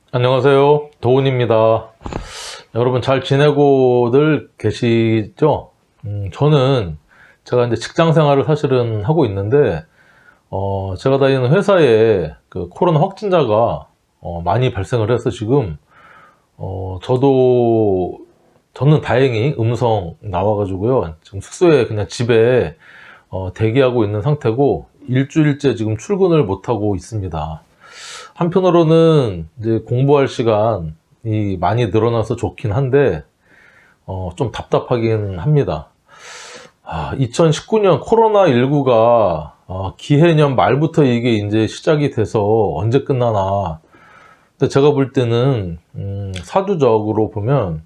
안녕하세요. 도훈입니다. 여러분 잘 지내고들 계시죠? 저는 제가 이제 직장 생활을 사실은 하고 있는데, 제가 다니는 회사에 그 코로나 확진자가 많이 발생을 해서 지금, 저는 다행히 음성 나와가지고요. 지금 숙소에 그냥 집에 대기하고 있는 상태고, 일주일째 지금 출근을 못하고 있습니다. 한편으로는 이제 공부할 시간이 많이 늘어나서 좋긴 한데, 좀 답답하긴 합니다. 2019년 코로나19가 기해년 말부터 이게 이제 시작이 돼서 언제 끝나나. 근데 제가 볼 때는, 사주적으로 보면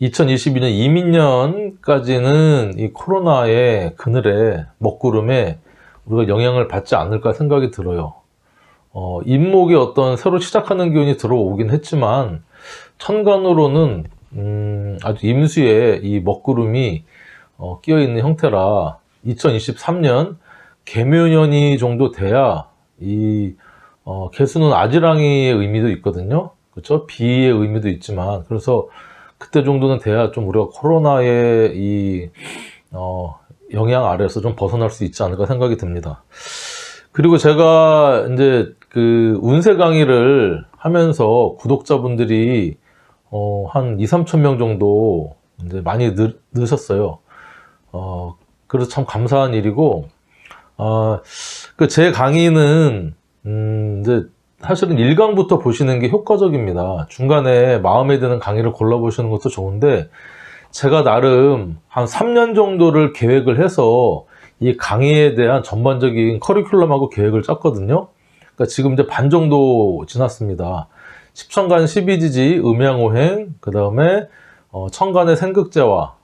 2022년 이민년까지는 이 코로나의 그늘에, 먹구름에 우리가 영향을 받지 않을까 생각이 들어요. 인목이 어떤 새로 시작하는 기운이 들어오긴 했지만, 천간으로는, 아주 임수에 이 먹구름이, 끼어 있는 형태라, 2023년 개묘년이 정도 돼야, 개수는 아지랑이의 의미도 있거든요. 그렇죠? 비의 의미도 있지만, 그래서 그때 정도는 돼야 좀 우리가 코로나의 영향 아래에서 좀 벗어날 수 있지 않을까 생각이 듭니다. 그리고 제가 이제 그 운세 강의를 하면서 구독자분들이 한 2, 3천 명 정도 이제 많이 늘으셨어요. 그래서 참 감사한 일이고, 그 제 강의는 이제 사실은 1강부터 보시는 게 효과적입니다. 중간에 마음에 드는 강의를 골라보시는 것도 좋은데, 제가 나름 한 3년 정도를 계획을 해서 이 강의에 대한 전반적인 커리큘럼하고 계획을 짰거든요. 그러니까 지금 이제 반 정도 지났습니다. 십천간 십이지지 음양오행, 그 다음에 천간의 생극제화,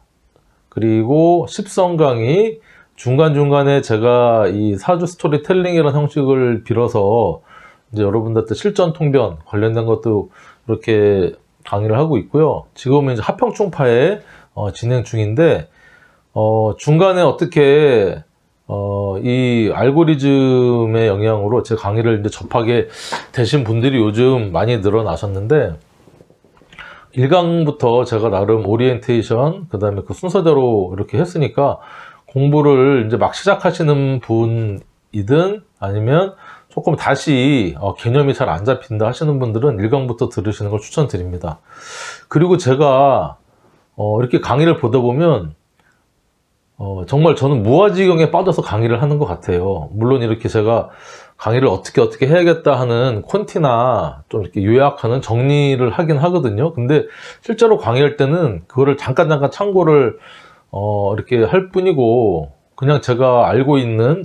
그리고 십성 강의, 중간중간에 제가 이 사주 스토리텔링이라는 형식을 빌어서 이제 여러분들한테 실전 통변 관련된 것도 이렇게 강의를 하고 있고요. 지금은 이제 하평충파에 진행 중인데, 중간에 어떻게 이 알고리즘의 영향으로 제 강의를 이제 접하게 되신 분들이 요즘 많이 늘어나셨는데, 1강부터 제가 나름 오리엔테이션, 그 다음에 그 순서대로 이렇게 했으니까, 공부를 이제 막 시작하시는 분이든 아니면 조금 다시 개념이 잘 안 잡힌다 하시는 분들은 1강부터 들으시는 걸 추천드립니다. 그리고 제가 이렇게 강의를 보다 보면 정말 저는 무아지경에 빠져서 강의를 하는 것 같아요. 물론 이렇게 제가 강의를 어떻게 해야겠다 하는 콘티나 좀 이렇게 요약하는 정리를 하긴 하거든요. 근데 실제로 강의할 때는 그거를 잠깐 참고를 이렇게 할 뿐이고, 그냥 제가 알고 있는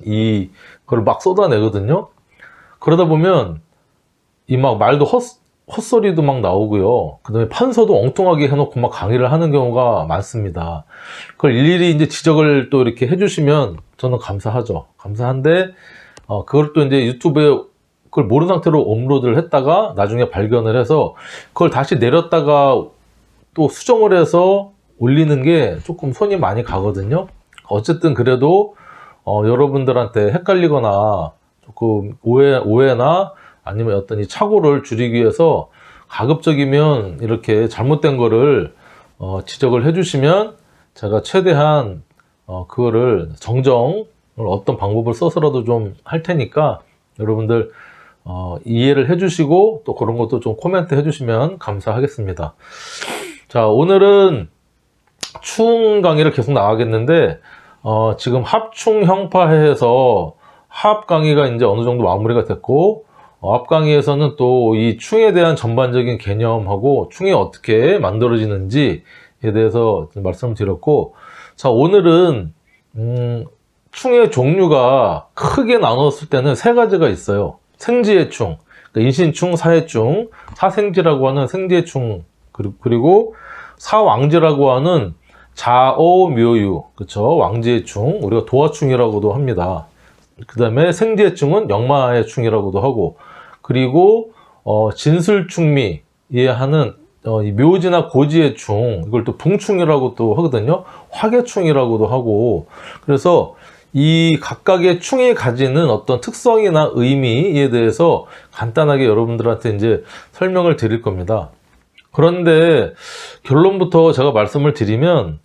그걸 막 쏟아내거든요. 그러다 보면 이 막 말도 헛소리도 막 나오고요. 그 다음에 판서도 엉뚱하게 해놓고 막 강의를 하는 경우가 많습니다. 그걸 일일이 이제 지적을 또 이렇게 해주시면 저는 감사하죠. 감사한데, 그걸 또 이제 유튜브에 그걸 모르는 상태로 업로드를 했다가 나중에 발견을 해서 그걸 다시 내렸다가 또 수정을 해서 올리는 게 조금 손이 많이 가거든요. 어쨌든 그래도 여러분들한테 헷갈리거나 조금 오해나 아니면 어떤 이 착오를 줄이기 위해서 가급적이면 이렇게 잘못된 거를 지적을 해주시면 제가 최대한 그거를 정정을 어떤 방법을 써서라도 좀 할 테니까 여러분들 이해를 해주시고 또 그런 것도 좀 코멘트 해주시면 감사하겠습니다. 자, 오늘은 충 강의를 계속 나가겠는데, 지금 합충형파해에서 합 강의가 이제 어느 정도 마무리가 됐고, 앞 강의에서는 또 이 충에 대한 전반적인 개념하고 충이 어떻게 만들어지는지에 대해서 말씀드렸고, 자, 오늘은 충의 종류가 크게 나눴을 때는 세 가지가 있어요. 생지의 충, 그러니까 인신충, 사해충, 사생지라고 하는 생지의 충, 그리고 사왕지라고 하는 자오묘유, 그쵸? 왕지의 충, 우리가 도화충이라고도 합니다. 그 다음에 생지의 충은 역마의 충이라고도 하고, 그리고 진술충미 이해하는 이 묘지나 고지의 충, 이걸 또 붕충이라고 또 하거든요. 화개충이라고도 하고, 그래서 이 각각의 충이 가지는 어떤 특성이나 의미에 대해서 간단하게 여러분들한테 이제 설명을 드릴 겁니다. 그런데 결론부터 제가 말씀을 드리면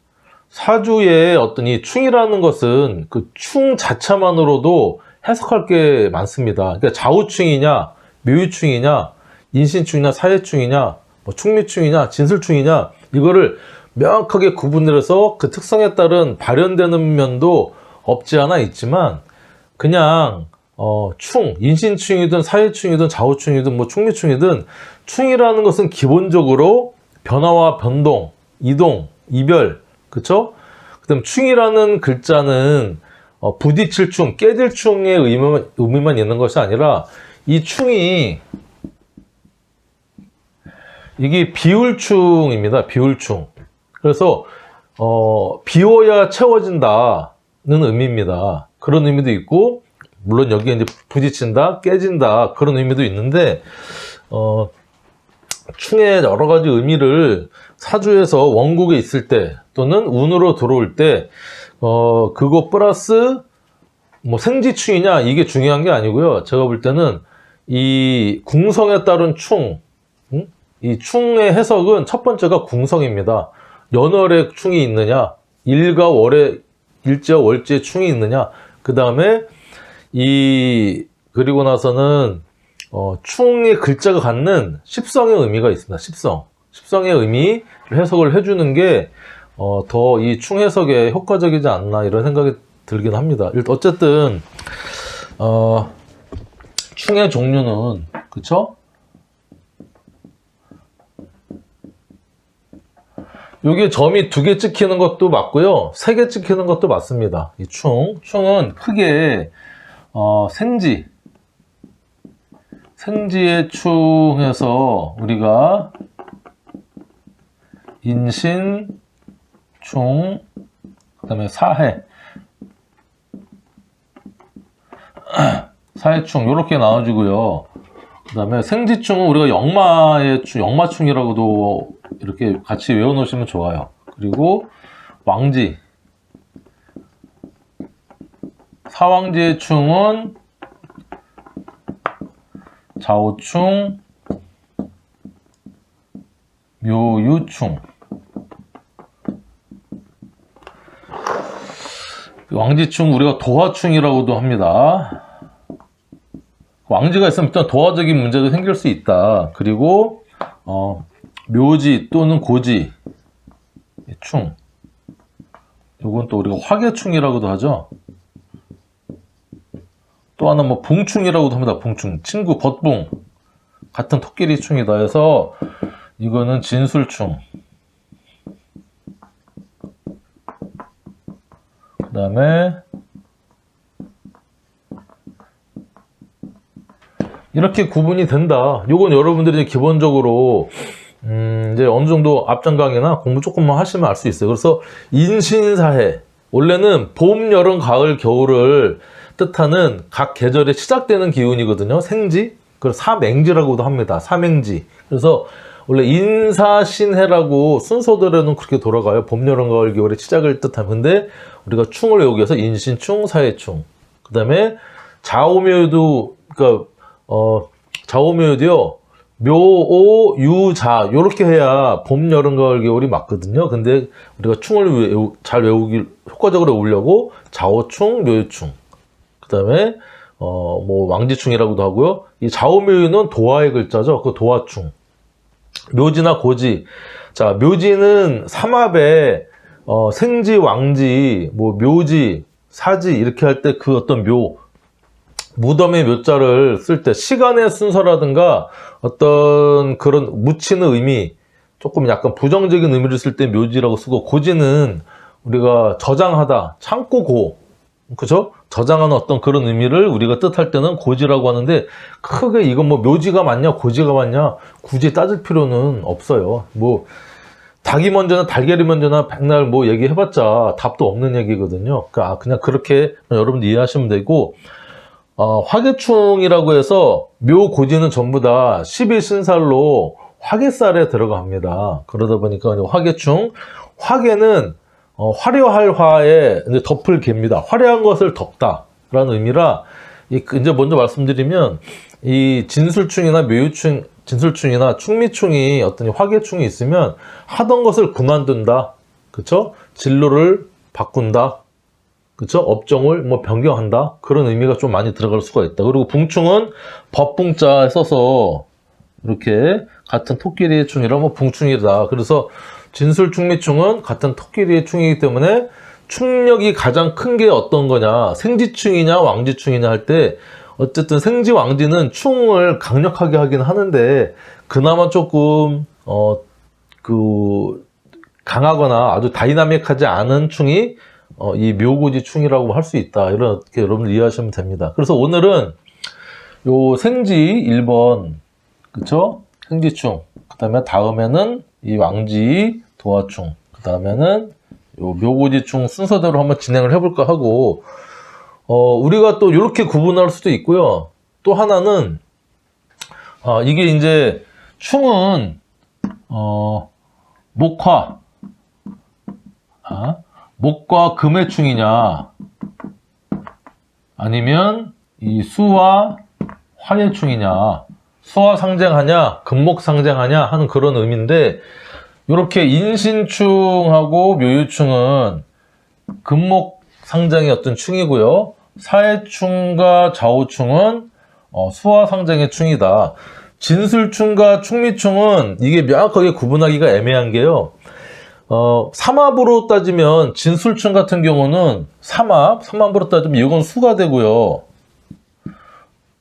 사주의 어떤 이 충이라는 것은 그 충 자체만으로도 해석할 게 많습니다. 그러니까 좌우충이냐, 묘유충이냐, 인신충이냐, 사해충이냐, 뭐 충미충이냐, 진술충이냐, 이거를 명확하게 구분해서 그 특성에 따른 발현되는 면도 없지 않아 있지만, 그냥 충, 인신충이든 사해충이든 좌우충이든 뭐 충미충이든, 충이라는 것은 기본적으로 변화와 변동, 이동, 이별, 그쵸? 그 다음 충이라는 글자는 부딪힐 충, 깨질 충의 의미만 있는 것이 아니라, 이 충이 이게 비울충입니다. 비울충. 그래서 비워야 채워진다는 의미입니다. 그런 의미도 있고, 물론 여기에 이제 부딪힌다, 깨진다 그런 의미도 있는데, 충의 여러 가지 의미를 사주에서 원국에 있을 때 또는 운으로 들어올 때 그거 플러스 뭐 생지충이냐 이게 중요한 게 아니고요. 제가 볼 때는 이 궁성에 따른 충, 이 충의 해석은 첫 번째가 궁성입니다. 연월에 충이 있느냐, 일과 월에 일지와 월지에 충이 있느냐, 그 다음에 그리고 나서는 충의 글자가 갖는 십성의 의미가 있습니다. 십성의 의미를 해석을 해주는 게 더 이 충 해석에 효과적이지 않나 이런 생각이 들긴 합니다. 어쨌든 충의 종류는 그쵸? 여기 점이 2개 찍히는 것도 맞고요. 3개 찍히는 것도 맞습니다. 이 충은 크게 생지의 충에서 우리가 인신, 충, 그 다음에 사해충 이렇게 나눠지고요. 그 다음에 생지충은 우리가 역마충이라고도 이렇게 같이 외워놓으시면 좋아요. 그리고 사왕지의 충은 좌우충, 묘유충. 왕지충 우리가 도화충이라고도 합니다. 왕지가 있으면 일단 도화적인 문제도 생길 수 있다. 그리고 묘지 또는 고지 충, 요건 또 우리가 화계충이라고도 하죠. 또 하나 뭐 붕충이라고도 합니다. 붕충, 친구, 벗붕 같은 토끼리 충이다 해서 이거는 진술충. 그 다음에 이렇게 구분이 된다. 요건 여러분들이 기본적으로 이제 어느 정도 앞장 강의나 공부 조금만 하시면 알 수 있어요. 그래서 인신사해, 원래는 봄, 여름, 가을, 겨울을 뜻하는 각 계절에 시작되는 기운이거든요. 생지, 그걸 사맹지라고도 합니다. 사맹지. 그래서 원래 인사신해라고 순서대로는 그렇게 돌아가요. 봄, 여름, 가을, 겨울의 시작을 뜻하면. 근데 우리가 충을 외우기 위해서 인신충, 사해충. 그 다음에 좌오묘도, 그러니까 좌오묘도요. 묘, 오, 유, 자 요렇게 해야 봄, 여름, 가을, 겨울이 맞거든요. 근데 우리가 충을 잘 외우기 효과적으로 외우려고 좌오충, 묘유충, 그 다음에 뭐 왕지충이라고도 하고요. 이 좌오묘유는 도화의 글자죠. 그 도화충. 묘지나 고지. 자, 묘지는 삼합에 생지, 왕지, 뭐 묘지, 사지 이렇게 할 때 그 어떤 무덤의 묘자를 쓸 때 시간의 순서라든가 어떤 그런 묻히는 의미, 조금 약간 부정적인 의미를 쓸 때 묘지라고 쓰고, 고지는 우리가 저장하다, 참고 그죠? 저장하는 어떤 그런 의미를 우리가 뜻할 때는 고지라고 하는데, 크게 이건 뭐 묘지가 맞냐 고지가 맞냐 굳이 따질 필요는 없어요. 뭐 닭이 먼저나 달걀이 먼저나 백날 뭐 얘기해봤자 답도 없는 얘기거든요. 그러니까 그냥 그렇게 여러분들 이해하시면 되고, 화계충이라고 해서 묘, 고지는 전부 다 12신살로 화계살에 들어갑니다. 그러다 보니까 화계충, 화계는 화려할 화에 이제 덮을 개입니다. 화려한 것을 덮다라는 의미라, 이제 먼저 말씀드리면, 이 진술충이나 묘유충, 진술충이나 충미충이 어떤 화계충이 있으면 하던 것을 그만둔다. 그쵸? 진로를 바꾼다. 그쵸? 업종을 뭐 변경한다. 그런 의미가 좀 많이 들어갈 수가 있다. 그리고 붕충은 법붕자에 써서 이렇게 같은 토끼리의 충이라 뭐 붕충이다. 그래서 진술충미충은 같은 토끼리의 충이기 때문에 충력이 가장 큰 게 어떤 거냐, 생지충이냐 왕지충이냐 할 때 어쨌든 생지왕지는 충을 강력하게 하긴 하는데 그나마 조금 강하거나 아주 다이나믹하지 않은 충이 이 묘고지 충이라고 할 수 있다. 이렇게 여러분들 이해하시면 됩니다. 그래서 오늘은 요 생지 1번, 그쵸? 생지충. 그 다음에 다음에는 이 왕지 도화충. 그 다음에는 요 묘고지충 순서대로 한번 진행을 해볼까 하고, 우리가 또 이렇게 구분할 수도 있고요. 또 하나는, 이게 이제 충은, 목화. 목과 금의 충이냐, 아니면 이 수와 화의 충이냐, 수화 상쟁하냐, 금목 상쟁하냐 하는 그런 의미인데, 이렇게 인신충하고 묘유충은 금목 상쟁의 어떤 충이고요. 사해충과 좌우충은 수화 상쟁의 충이다. 진술충과 충미충은 이게 명확하게 구분하기가 애매한 게요. 삼합으로 따지면 진술충 같은 경우는 삼합으로 따지면 이건 수가 되고요.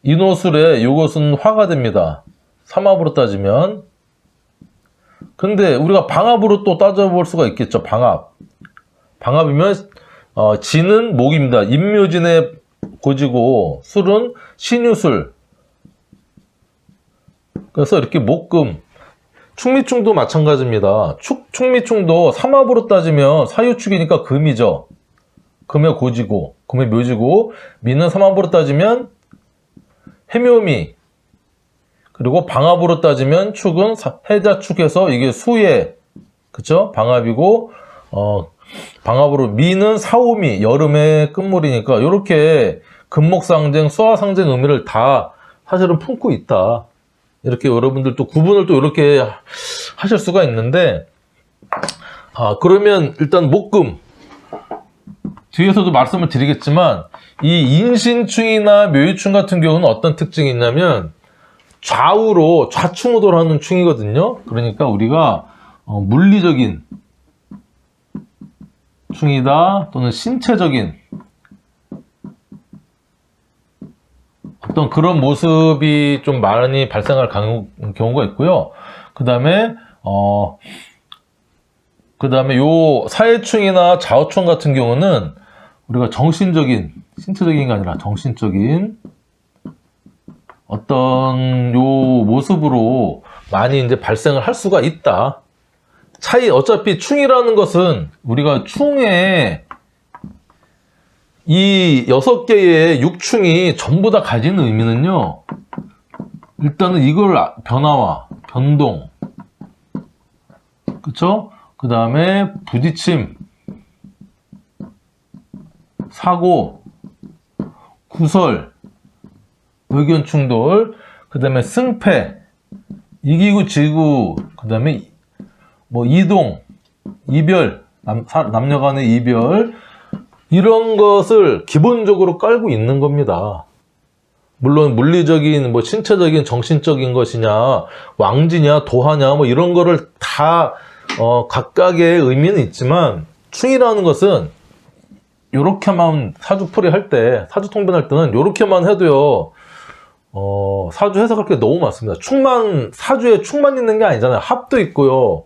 인호술에 이것은 화가 됩니다. 삼합으로 따지면. 근데 우리가 방합으로 또 따져볼 수가 있겠죠. 방합이면 진은 목입니다. 임묘진의 고지고 술은 신유술. 그래서 이렇게 목금. 충미충도 마찬가지입니다. 충미충도 삼합으로 따지면 사유축이니까 금이죠. 금의 고지고, 금의 묘지고, 미는 삼합으로 따지면 해묘미. 그리고 방합으로 따지면 축은 해자축에서 이게 수의, 그쵸? 방합이고, 방합으로 미는 사오미, 여름의 끝물이니까, 이렇게 금목상쟁, 수화상쟁 의미를 다 사실은 품고 있다. 이렇게 여러분들 또 구분을 또 이렇게 하실 수가 있는데, 그러면 일단 목금. 뒤에서도 말씀을 드리겠지만, 이 인신충이나 묘유충 같은 경우는 어떤 특징이 있냐면, 좌충우돌 하는 충이거든요. 그러니까 우리가 물리적인 충이다, 또는 신체적인 어떤 그런 모습이 좀 많이 발생할 경우가 있고요. 그 다음에 요 사해충이나 좌우충 같은 경우는 우리가 정신적인, 신체적인 게 아니라 정신적인 어떤 요 모습으로 많이 이제 발생을 할 수가 있다. 어차피 충이라는 것은 우리가 충에 이 6개의 육충이 전부 다 가지는 의미는요, 일단은 이걸 변화와 변동, 그쵸? 그 다음에 부딪힘, 사고, 구설, 의견 충돌, 그 다음에 승패, 이기고 지고, 그 다음에 뭐 이동, 이별, 남녀 간의 이별, 이런 것을 기본적으로 깔고 있는 겁니다. 물론 물리적인, 뭐 신체적인, 정신적인 것이냐, 왕지냐, 도하냐, 뭐 이런 거를 다 각각의 의미는 있지만, 충이라는 것은 요렇게만 사주풀이 할 때, 사주통변할 때는 요렇게만 해도요, 사주 해석할 게 너무 많습니다. 사주에 충만 있는 게 아니잖아요. 합도 있고요.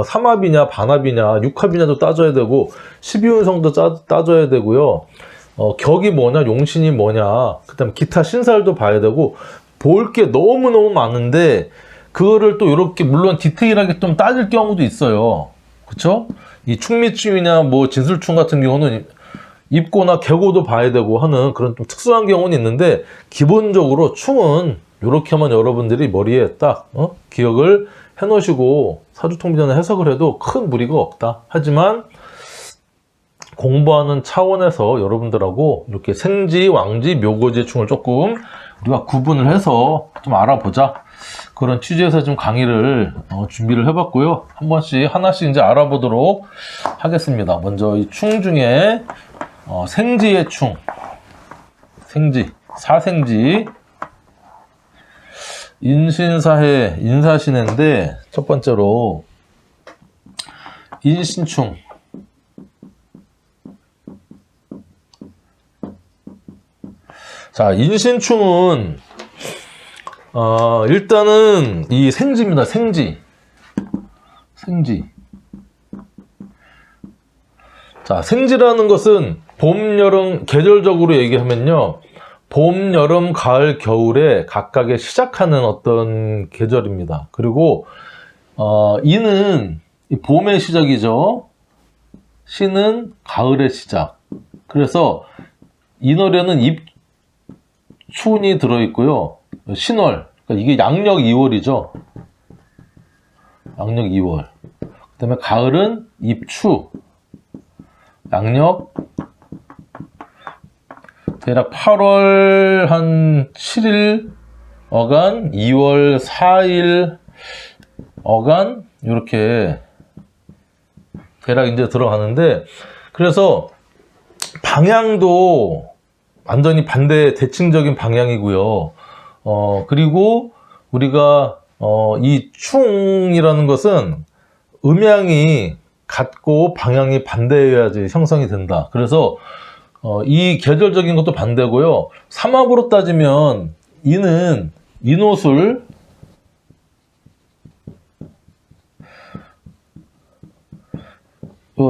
삼합이냐, 반합이냐, 육합이냐도 따져야 되고, 12운성도 따져야 되고요. 격이 뭐냐, 용신이 뭐냐, 그 다음에 기타 신살도 봐야 되고, 볼 게 너무너무 많은데, 그거를 또 이렇게, 물론 디테일하게 좀 따질 경우도 있어요. 그쵸? 이 충미충이냐, 뭐, 진술충 같은 경우는 입고나 개고도 봐야 되고 하는 그런 좀 특수한 경우는 있는데, 기본적으로 충은 이렇게만 여러분들이 머리에 딱 기억을 해놓으시고 사주통변을 해석을 해도 큰 무리가 없다. 하지만 공부하는 차원에서 여러분들하고 이렇게 생지, 왕지, 묘고지의 충을 조금 우리가 구분을 해서 좀 알아보자. 그런 취지에서 좀 강의를 준비를 해봤고요. 한 번씩 하나씩 이제 알아보도록 하겠습니다. 먼저 이 충 중에 생지의 충, 생지, 사생지, 인신사해, 인사신해인데 첫 번째로 인신충. 자, 인신충은 일단은 이 생지입니다. 생지. 자, 생지라는 것은 봄, 여름, 계절적으로 얘기하면요. 봄, 여름, 가을, 겨울에 각각의 시작하는 어떤 계절입니다. 그리고 이는 봄의 시작이죠. 시는 가을의 시작. 그래서 이 노래는 입춘이 들어있고요. 신월, 그러니까 이게 양력 2월이죠. 양력 2월. 그 다음에 가을은 입추. 양력 대략 8월 한 7일 어간, 2월 4일 어간, 이렇게 대략 이제 들어가는데, 그래서 방향도 완전히 반대 대칭적인 방향이고요. 그리고 우리가 이 충이라는 것은 음양이 같고 방향이 반대여야지 형성이 된다. 그래서 이 계절적인 것도 반대고요. 삼합으로 따지면 이는 인옷을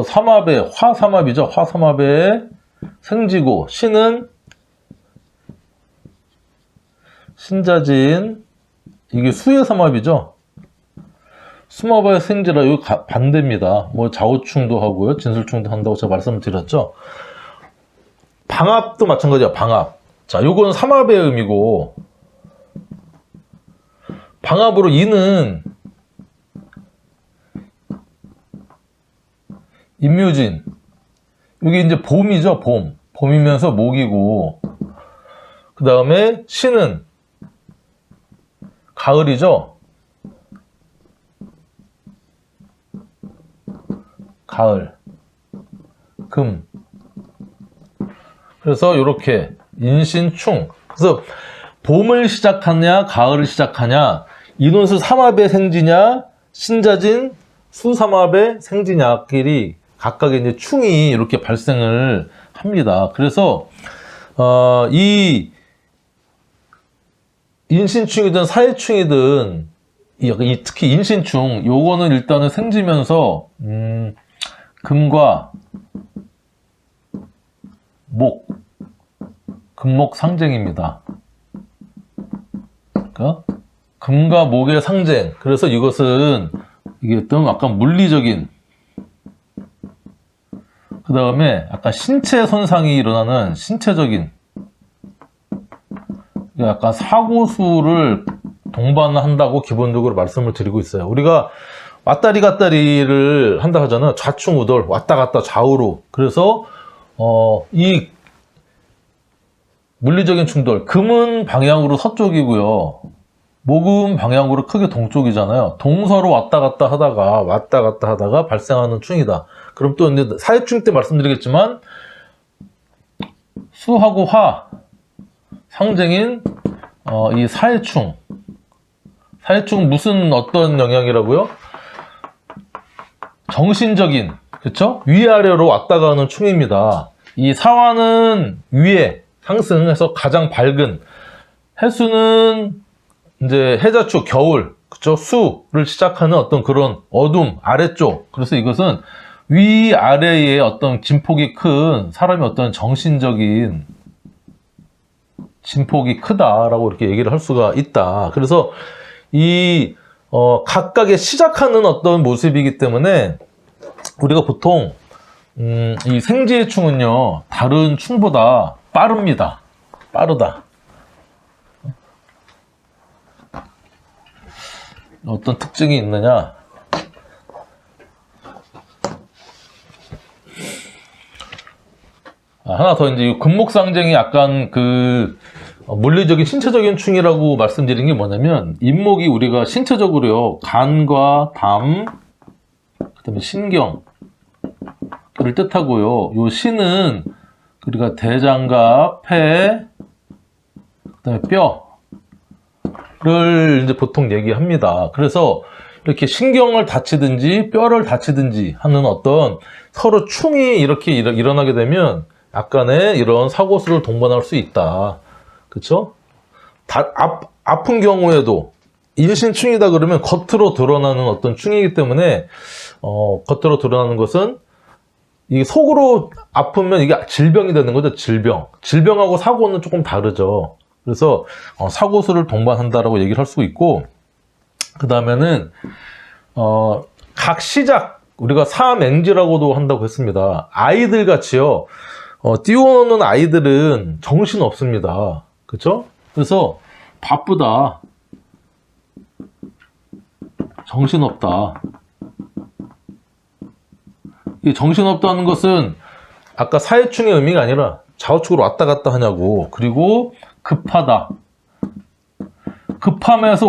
삼합의 화삼합이죠. 화삼합의 생지고, 신은 신자진, 이게 수의 삼합이죠. 수마바의 생지라 여기 반대입니다. 뭐 좌우충도 하고요, 진술충도 한다고 제가 말씀드렸죠. 방합도 마찬가지야. 방합. 자, 요건 삼합의 의미고, 방합으로 이는 임묘진. 여기 이제 봄이죠. 봄이면서 목이고, 그 다음에 신은 가을이죠. 가을, 금. 그래서 이렇게 인신충. 그래서 봄을 시작하냐, 가을을 시작하냐, 인원수 삼합의 생지냐, 신자진 수삼합의 생지냐끼리 각각의 이제 충이 이렇게 발생을 합니다. 그래서 이 인신충이든 사해충이든 특히 인신충, 요거는 일단은 생지면서 금과 목, 금목 상쟁입니다. 그러니까 금과 목의 상쟁. 그래서 이것은 이게 어떤 약간 물리적인, 그 다음에 약간 신체 손상이 일어나는 신체적인, 약간 사고수를 동반한다고 기본적으로 말씀을 드리고 있어요. 우리가 왔다리 갔다리를 한다 하잖아요. 좌충우돌, 왔다 갔다 좌우로. 그래서 이 물리적인 충돌, 금은 방향으로 서쪽이고요, 목은 방향으로 크게 동쪽이잖아요. 동서로 왔다 갔다 하다가 발생하는 충이다. 그럼 또 이제 사해충 때 말씀드리겠지만, 수하고 화 상쟁인 이 사해충. 사해충은 무슨 어떤 영향이라고요? 정신적인, 그렇죠? 위아래로 왔다 가는 충입니다. 이 사화는 위에 상승해서 가장 밝은, 해수는 이제 해자축, 겨울, 그렇죠? 수를 시작하는 어떤 그런 어둠, 아래쪽. 그래서 이것은 위아래의 어떤 진폭이 큰 사람의 어떤 정신적인 진폭이 크다라고 이렇게 얘기를 할 수가 있다. 그래서 이 각각의 시작하는 어떤 모습이기 때문에 우리가 보통 이 생지의 충은요, 다른 충보다 빠릅니다. 빠르다. 어떤 특징이 있느냐? 하나 더 이제 금목상쟁이 약간 그 물리적인 신체적인 충이라고 말씀드린 게 뭐냐면 인목이 우리가 신체적으로요 간과 담 그다음에 신경을 뜻하고요. 요 신은 우리가 대장과 폐 그다음에 뼈를 이제 보통 얘기합니다. 그래서 이렇게 신경을 다치든지 뼈를 다치든지 하는 어떤 서로 충이 이렇게 일어나게 되면 약간의 이런 사고수를 동반할 수 있다. 그쵸? 아픈 경우에도 인신충이다 그러면 겉으로 드러나는 어떤 충이기 때문에 겉으로 드러나는 것은 이게 속으로 아프면 이게 질병이 되는 거죠. 질병하고 사고는 조금 다르죠. 그래서 사고수를 동반한다라고 얘기를 할 수 있고, 그 다음에는 각 시작 우리가 사맹지라고도 한다고 했습니다. 아이들 같이요 뛰어오는 아이들은 정신 없습니다. 그쵸? 그래서 바쁘다, 정신 없다. 이 정신 없다는 것은 아까 사회충의 의미가 아니라 좌우측으로 왔다 갔다 하냐고. 그리고 급하다. 급함에서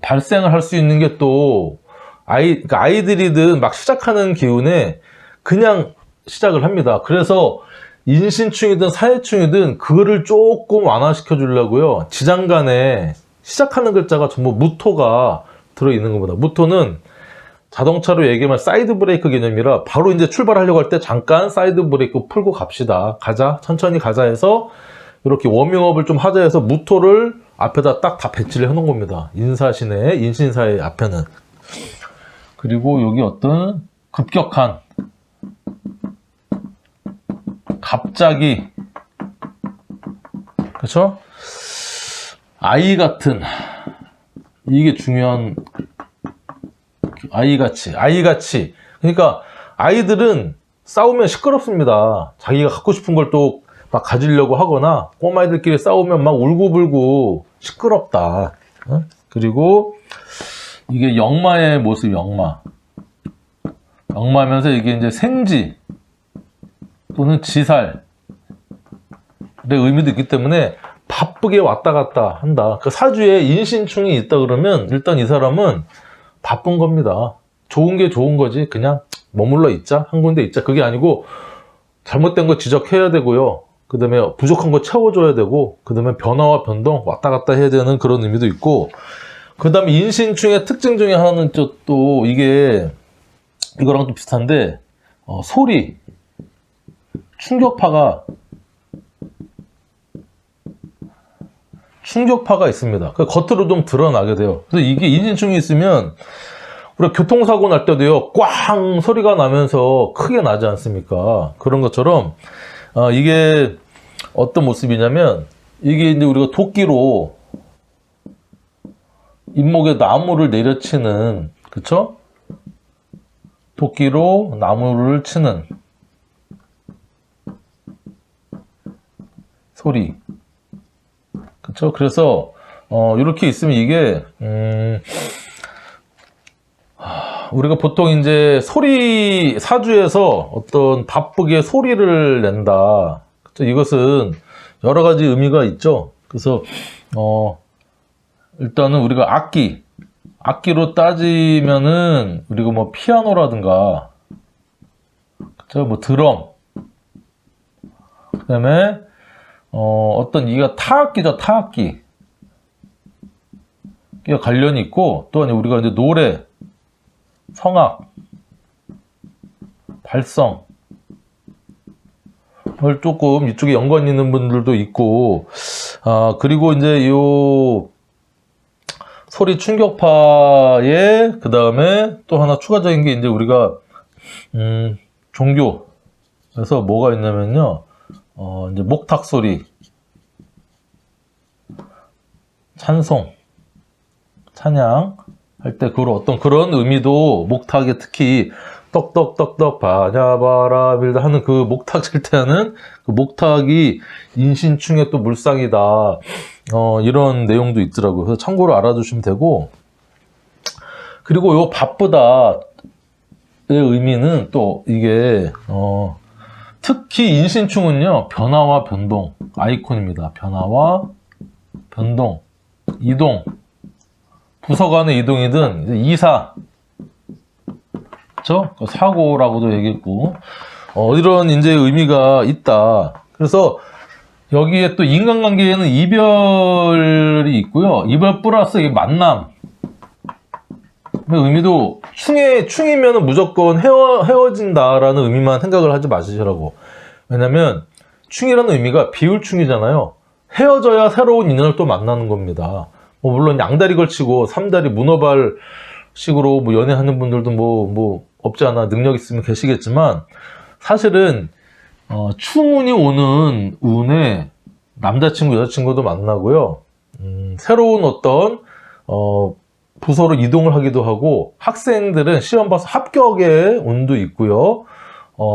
발생을 할 수 있는 게 또 그러니까 아이들이든 막 시작하는 기운에 그냥 시작을 합니다. 그래서 인신충이든 사회충이든 그거를 조금 완화시켜 주려고요. 지장간에 시작하는 글자가 전부 무토가 들어있는 겁니다. 무토는 자동차로 얘기하면 사이드 브레이크 개념이라 바로 이제 출발하려고 할 때 잠깐 사이드 브레이크 풀고 갑시다. 가자. 천천히 가자 해서 이렇게 워밍업을 좀 하자 해서 무토를 앞에다 딱 다 배치를 해 놓은 겁니다. 인사신의 인신사의 앞에는. 그리고 여기 어떤 급격한, 갑자기, 그렇죠? 아이 같은, 이게 중요한, 아이같이. 그러니까 아이들은 싸우면 시끄럽습니다. 자기가 갖고 싶은 걸 또 막 가지려고 하거나 꼬마애들끼리 싸우면 막 울고불고 시끄럽다. 그리고 이게 역마의 모습, 역마하면서 이게 이제 생지 또는 지살의 의미도 있기 때문에 바쁘게 왔다 갔다 한다. 그 사주에 인신충이 있다 그러면 일단 이 사람은 바쁜 겁니다. 좋은 게 좋은 거지. 그냥 머물러 있자. 한 군데 있자. 그게 아니고 잘못된 거 지적해야 되고요. 그 다음에 부족한 거 채워줘야 되고, 그 다음에 변화와 변동 왔다 갔다 해야 되는 그런 의미도 있고, 그 다음에 인신충의 특징 중에 하나는 또 이게 이거랑 좀 비슷한데 소리, 충격파가 있습니다. 겉으로 좀 드러나게 돼요. 그래서 이게 인신충이 있으면 우리가 교통사고 날 때도요 꽝 소리가 나면서 크게 나지 않습니까? 그런 것처럼 이게 어떤 모습이냐면, 이게 이제 우리가 도끼로 잇목에 나무를 내려치는, 그쵸? 도끼로 나무를 치는 소리, 그쵸? 그래서 이렇게 있으면 이게 우리가 보통 이제 소리, 사주에서 어떤 바쁘게 소리를 낸다. 그쵸? 이것은 여러 가지 의미가 있죠. 그래서 일단은 우리가 악기로 따지면은 우리가 뭐 피아노라든가, 그쵸? 뭐 드럼, 그다음에 어떤 이가 타악기죠, 타악기. 가 관련이 있고, 또 우리가 이제 노래, 성악, 발성, 을 조금 이쪽에 연관이 있는 분들도 있고, 그리고 이제 요 소리 충격파에 그 다음에 또 하나 추가적인 게 이제 우리가 종교에서 뭐가 있냐면요, 이제 목탁 소리, 찬송, 찬양 할 때 그런 어떤 그런 의미도 목탁에 특히 떡떡떡떡 바냐바라 밀다 하는 그 목탁 칠 때 하는 그 목탁이 인신충의 또 물상이다. 이런 내용도 있더라고요. 그래서 참고로 알아두시면 되고, 그리고 요 바쁘다의 의미는 또 이게 특히 인신충은요, 변화와 변동 아이콘입니다. 변화와 변동, 이동, 부서 간의 이동이든 이사, 그렇죠? 사고라고도 얘기했고, 이런 이제 의미가 있다. 그래서 여기에 또 인간관계에는 이별이 있고요. 이별 플러스 만남. 의미도 충이면 무조건 헤어진다라는 의미만 생각을 하지 마시라고. 왜냐면 충이라는 의미가 비율충이잖아요. 헤어져야 새로운 인연을 또 만나는 겁니다. 물론 양다리 걸치고 삼다리 문어발식으로 연애하는 분들도 뭐 없지 않아 능력 있으면 계시겠지만, 사실은 충운이 오는 운에 남자친구 여자친구도 만나고요. 새로운 어떤 부서로 이동을 하기도 하고, 학생들은 시험 봐서 합격의 운도 있고요.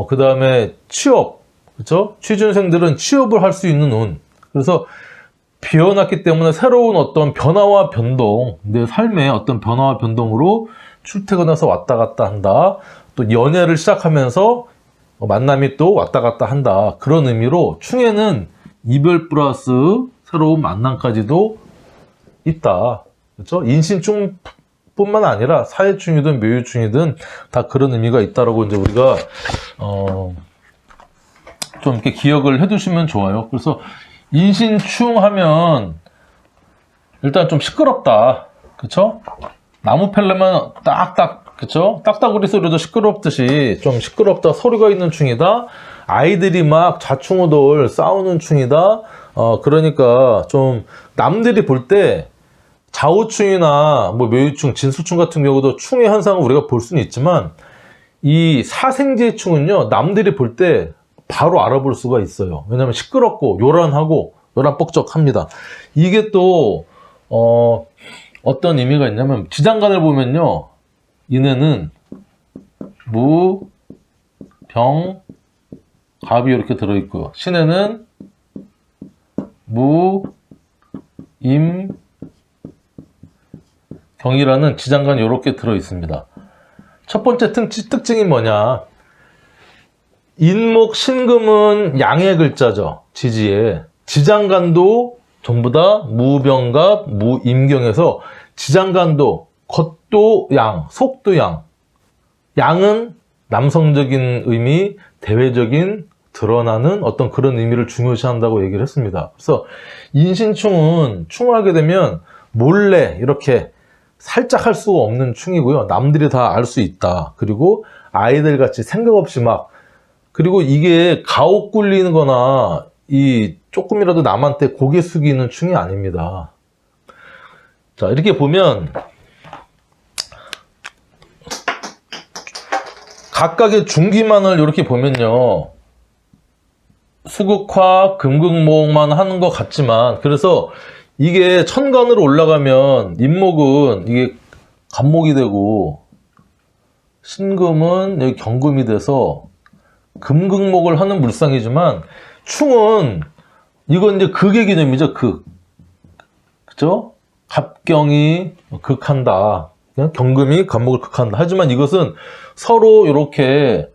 그 다음에 취업, 그렇죠? 취준생들은 취업을 할 수 있는 운. 그래서 비워놨기 때문에 새로운 어떤 변화와 변동, 내 삶의 어떤 변화와 변동으로 출퇴근해서 왔다 갔다 한다. 또 연애를 시작하면서 만남이 또 왔다 갔다 한다. 그런 의미로 충에는 이별 플러스 새로운 만남까지도 있다. 그렇죠? 인신충뿐만 아니라 사회충이든 묘유충이든 다 그런 의미가 있다라고 이제 우리가 좀 이렇게 기억을 해두시면 좋아요. 그래서 인신충 하면 일단 좀 시끄럽다. 그쵸? 나무 펠레면 딱딱, 그쵸? 딱따구리 소리도 시끄럽듯이 좀 시끄럽다. 소리가 있는 충이다. 아이들이 막 좌충우돌 싸우는 충이다. 그러니까 좀 남들이 볼 때 좌우충이나 묘유충, 진수충 같은 경우도 충의 현상을 우리가 볼 수는 있지만, 이 사생지의 충은요, 남들이 볼 때 바로 알아볼 수가 있어요. 왜냐하면 시끄럽고 요란하고 요란뻑적합니다. 이게 또 어떤 의미가 있냐면, 지장간을 보면요, 이내는 무, 병, 갑이 이렇게 들어있고요. 신에는 무, 임, 경이라는 지장간이 이렇게 들어있습니다. 첫 번째 특징이 뭐냐? 인목 신금은 양의 글자죠. 지지에. 지장간도 전부 다 무병갑, 무임경에서 지장간도 겉도 양, 속도 양. 양은 남성적인 의미, 대외적인 드러나는 어떤 그런 의미를 중요시한다고 얘기를 했습니다. 그래서 인신충은 충하게 되면 몰래 이렇게 살짝 할 수가 없는 충이고요. 남들이 다 알 수 있다. 그리고 아이들 같이 생각 없이 그리고 이게 가혹 굴리는 거나 조금이라도 남한테 고개 숙이는 충이 아닙니다. 자, 이렇게 보면 각각의 중기만을 이렇게 보면요, 수극화, 금극목만 하는 것 같지만, 그래서 이게 천간으로 올라가면 인목은 이게 간목이 되고, 신금은 여기 경금이 돼서 금극목을 하는 물상이지만, 충은 이건 이제 극의 개념이죠. 그죠? 갑경이 극한다. 경금이 간목을 극한다. 하지만 이것은 서로 이렇게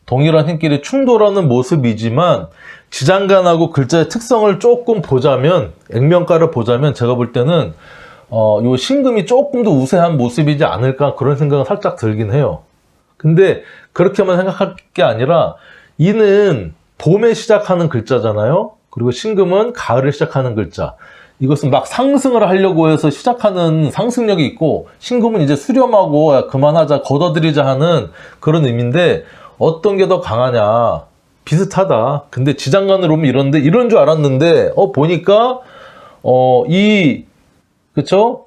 동일한 힘끼리 충돌하는 모습이지만, 지장간하고 글자의 특성을 조금 보자면, 액면가를 보자면 제가 볼 때는 요 신금이 조금 더 우세한 모습이지 않을까, 그런 생각은 살짝 들긴 해요. 근데 그렇게만 생각할 게 아니라, 이는 봄에 시작하는 글자잖아요. 그리고 신금은 가을에 시작하는 글자. 이것은 막 상승을 하려고 해서 시작하는 상승력이 있고, 신금은 이제 수렴하고 야, 그만하자, 걷어들이자 하는 그런 의미인데, 어떤 게 더 강하냐? 비슷하다. 근데 지장간으로 보면 이런 줄 알았는데, 보니까 그쵸?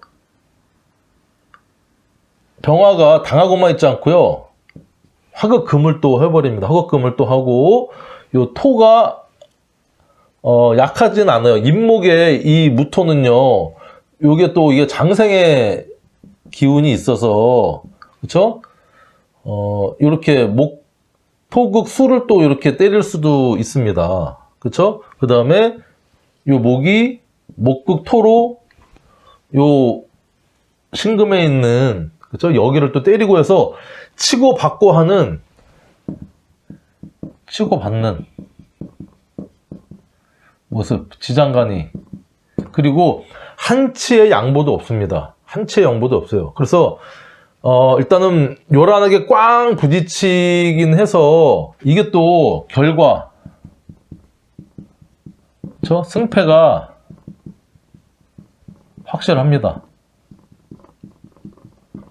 병화가 당하고만 있지 않고요, 화극금을 또 해버립니다. 화극금을 또 하고, 요 토가 약하진 않아요. 인목의 이 무토는요, 요게 또 이게 장생의 기운이 있어서, 그쵸? 요렇게 토극 수를 또 이렇게 때릴 수도 있습니다. 그쵸? 그 다음에 요 목이 목극 토로 요 신금에 있는, 그쵸? 여기를 또 때리고 해서 치고 받고 하는 치고받는 모습, 지장간이. 그리고 한치의 양보도 없습니다. 한치의 양보도 없어요. 그래서 일단은 요란하게 꽝 부딪히긴 해서 이게 또 결과, 그쵸? 승패가 확실합니다.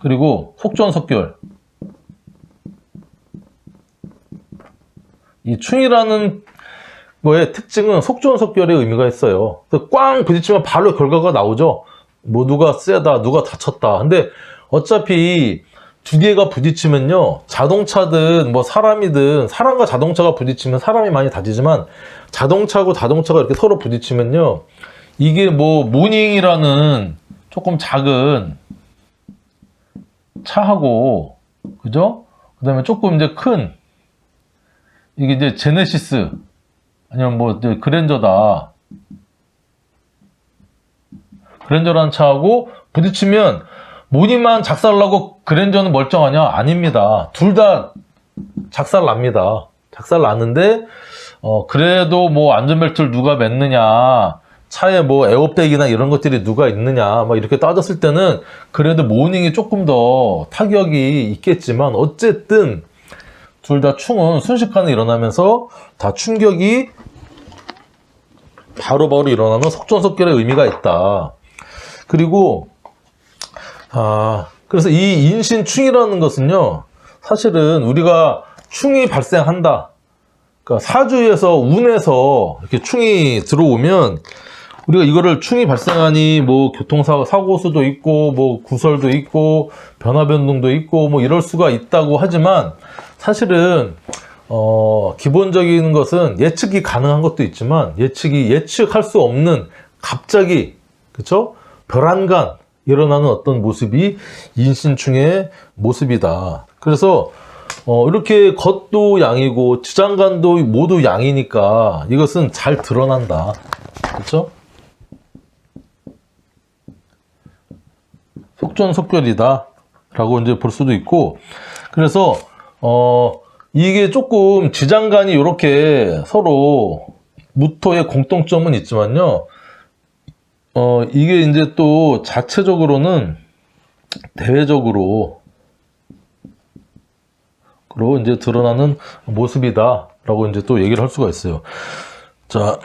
그리고 속전속결. 이 충이라는 거의 특징은 속전속결의 의미가 있어요. 꽝 부딪히면 바로 결과가 나오죠. 뭐 누가 세다, 누가 다쳤다. 근데 어차피 두 개가 부딪히면요, 자동차든 뭐 사람이든, 사람과 자동차가 부딪히면 사람이 많이 다치지만 자동차하고 자동차가 이렇게 서로 부딪히면요, 이게 뭐 모닝이라는 조금 작은 차하고, 그죠? 그 다음에 조금 이제 큰, 이게 이제 제네시스 아니면 뭐 그랜저다, 그랜저라는 차하고 부딪히면 모닝만 작살나고 그랜저는 멀쩡하냐? 아닙니다. 둘 다 작살납니다. 작살나는데 그래도 뭐 안전벨트를 누가 맸느냐, 차에 뭐 에어백이나 이런 것들이 누가 있느냐, 막 이렇게 따졌을 때는 그래도 모닝이 조금 더 타격이 있겠지만, 어쨌든 둘 다 충은 순식간에 일어나면서 다 충격이 바로바로 일어나는 속전속결의 의미가 있다. 그리고 그래서 이 인신충이라는 것은요, 사실은 우리가 충이 발생한다, 그러니까 사주에서 운에서 이렇게 충이 들어오면 우리가 이거를 충이 발생하니 뭐 교통사고 수도 있고 뭐 구설도 있고 변화변동도 있고 뭐 이럴 수가 있다고 하지만, 사실은 기본적인 것은 예측이 가능한 것도 있지만 예측할 수 없는, 갑자기, 그쵸? 별안간 일어나는 어떤 모습이 인신충의 모습이다. 그래서 이렇게 겉도 양이고 지장간도 모두 양이니까 이것은 잘 드러난다. 그쵸? 속전속결이다 라고 이제 볼 수도 있고, 그래서 이게 조금 지장간이 이렇게 서로 무토의 공통점은 있지만요, 이게 이제 또 자체적으로는 대외적으로 이제 드러나는 모습이다 라고 이제 또 얘기를 할 수가 있어요. 자,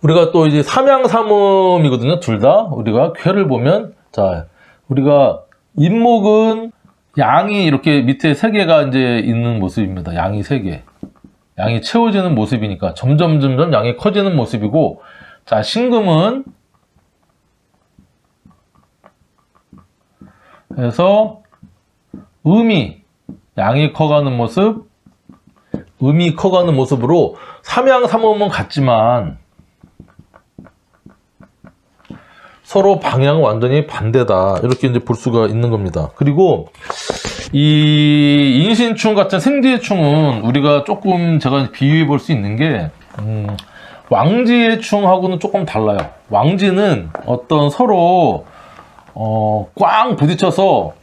우리가 또 이제 삼양삼음이거든요. 둘 다 우리가 쾌를 보면, 자, 우리가 인목은 양이 이렇게 밑에 세 개가 이제 있는 모습입니다. 양이 세 개. 양이 채워지는 모습이니까 점점 양이 커지는 모습이고, 자, 신금은 그래서 음이 양이 커가는 모습, 음이 커가는 모습으로 삼양삼음은 같지만 서로 방향은 완전히 반대다, 이렇게 이제 볼 수가 있는 겁니다. 그리고 이 인신충 같은 생지의 충은 우리가 조금 제가 비유해 볼 수 있는 게, 왕지의 충하고는 조금 달라요. 왕지는 어떤 서로 꽝 부딪혀서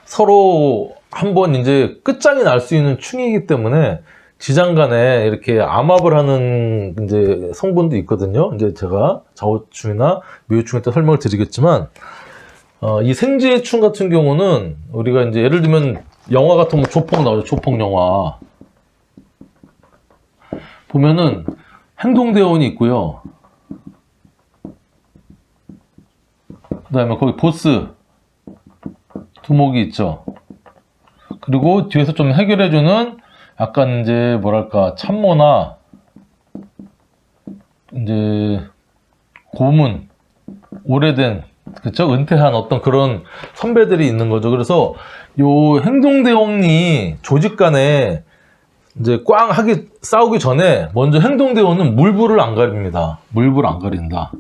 서로 한번 이제 끝장이 날 수 있는 충이기 때문에 지장간에 이렇게 암합을 하는 이제 성분도 있거든요. 이제 제가 좌우충이나 묘충에 또 설명을 드리겠지만, 이 생지의 충 같은 경우는 우리가 이제 예를 들면 영화 같은 거 조폭 나오죠. 조폭 영화 보면은 행동대원이 있고요. 그 다음에 거기 보스 두목이 있죠. 그리고 뒤에서 좀 해결해주는 약간 이제 뭐랄까 참모나 이제 고문, 오래된, 그쵸? 은퇴한 어떤 그런 선배들이 있는 거죠. 그래서 요 행동대원이 조직 간에 이제 꽝 싸우기 전에 먼저 행동대원은 물불을 안 가립니다. 물불 안 가린다.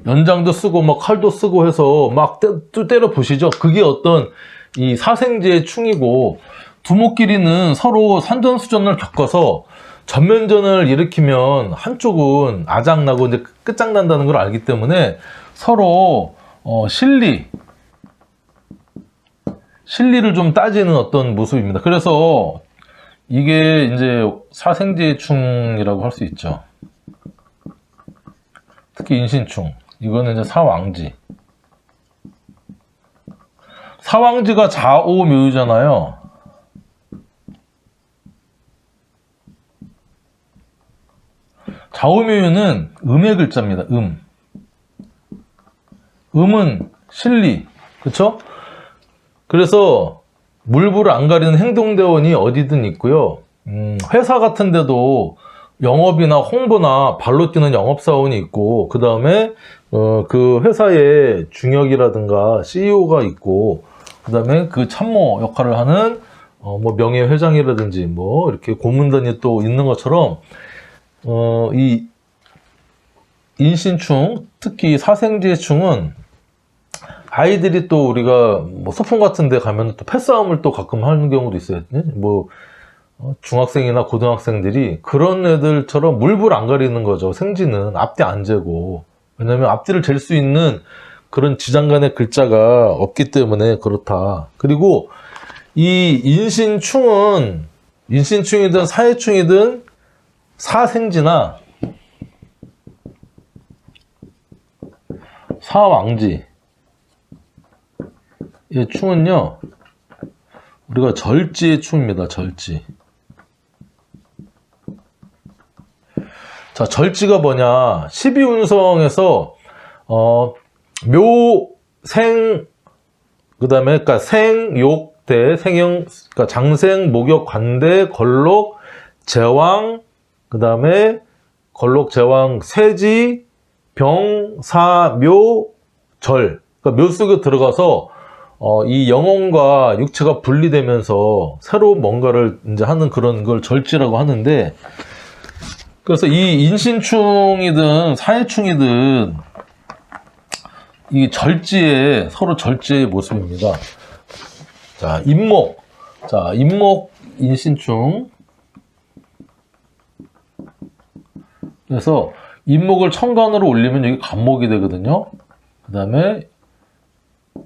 연장도 쓰고 막 칼도 쓰고 해서 막 때려 부시죠. 그게 어떤 이 사생제의 충이고, 두목끼리는 서로 산전수전을 겪어서 전면전을 일으키면 한쪽은 아작나고 이제 끝장난다는 걸 알기 때문에 서로 실리를 좀 따지는 어떤 모습입니다. 그래서 이게 이제 사생지충이라고 할 수 있죠. 특히 인신충. 이거는 이제 사왕지. 사왕지가 좌오묘유잖아요. 좌오묘유는 음의 글자입니다. 음은 실리. 그쵸? 그래서 물불을 안 가리는 행동대원이 어디든 있고요. 회사 같은 데도 영업이나 홍보나 발로 뛰는 영업사원이 있고, 그 다음에 그 회사의 중역이라든가 CEO가 있고, 그 다음에 그 참모 역할을 하는 뭐 명예회장이라든지 뭐 이렇게 고문단이 또 있는 것처럼 이 인신충, 특히 사생지충은 아이들이 또 우리가 뭐 소풍 같은 데 가면 또 패싸움을 또 가끔 하는 경우도 있어요. 뭐 중학생이나 고등학생들이 그런 애들처럼 물불 안 가리는 거죠. 생지는 앞뒤 안 재고. 왜냐면 앞뒤를 잴 수 있는 그런 지장간의 글자가 없기 때문에 그렇다. 그리고 이 인신충이든 사해충이든 사생지나 사왕지, 이 충은요, 우리가 절지의 충입니다. 절지. 자, 절지가 뭐냐? 12운성에서 묘, 생, 그 다음에 그러니까 생, 욕, 대, 생형, 그러니까 장생, 목욕, 관대, 걸록, 제왕, 그 다음에 걸록, 제왕, 세지, 병, 사, 묘, 절. 그러니까 묘 속에 들어가서 이 영혼과 육체가 분리되면서 새로 뭔가를 이제 하는 그런 걸 절지라고 하는데, 그래서 이 인신충이든 사해충이든 이 절지의, 서로 절지의 모습입니다. 자, 임목. 자, 임목 인신충. 그래서 임목을 천간으로 올리면 여기 간목이 되거든요. 그 다음에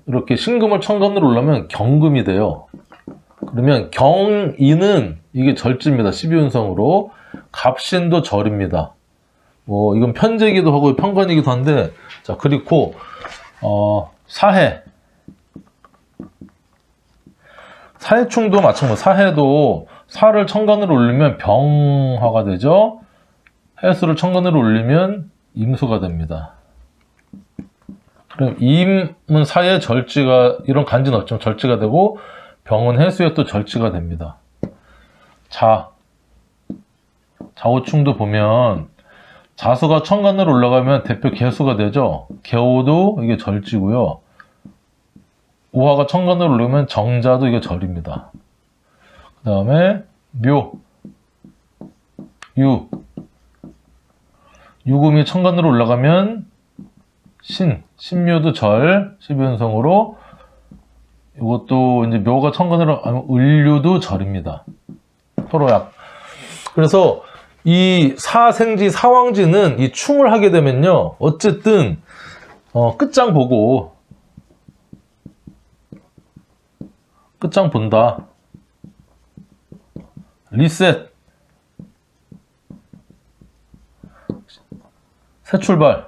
이렇게 신금을 천간으로 올리면 경금이 돼요. 그러면 경인은 이게 절지입니다. 12운성으로. 갑신도 절입니다. 뭐 이건 편제기도 하고 편관이기도 한데, 자, 그리고 사해. 사해충도 마찬가지로 사해도 사를 천간으로 올리면 병화가 되죠. 해수를 천간으로 올리면 임수가 됩니다. 그럼 임은 사해, 절지가, 이런 간지는 없지만 절지가 되고, 병은 해수에 또 절지가 됩니다. 자오충도 보면 자수가 천간으로 올라가면 대표 개수가 되죠. 개오도 이게 절지고요. 우화가 천간으로 올라오면 정자도 이게 절입니다. 그 다음에 묘, 유금이 천간으로 올라가면 신묘도 절, 12운성으로. 이것도 이제 묘가 천간으로 하면 을류도 절입니다. 서로 그래서 이 사생지, 사왕지는 이 충을 하게 되면요, 어쨌든 끝장 보고, 끝장 본다. 리셋. 새 출발.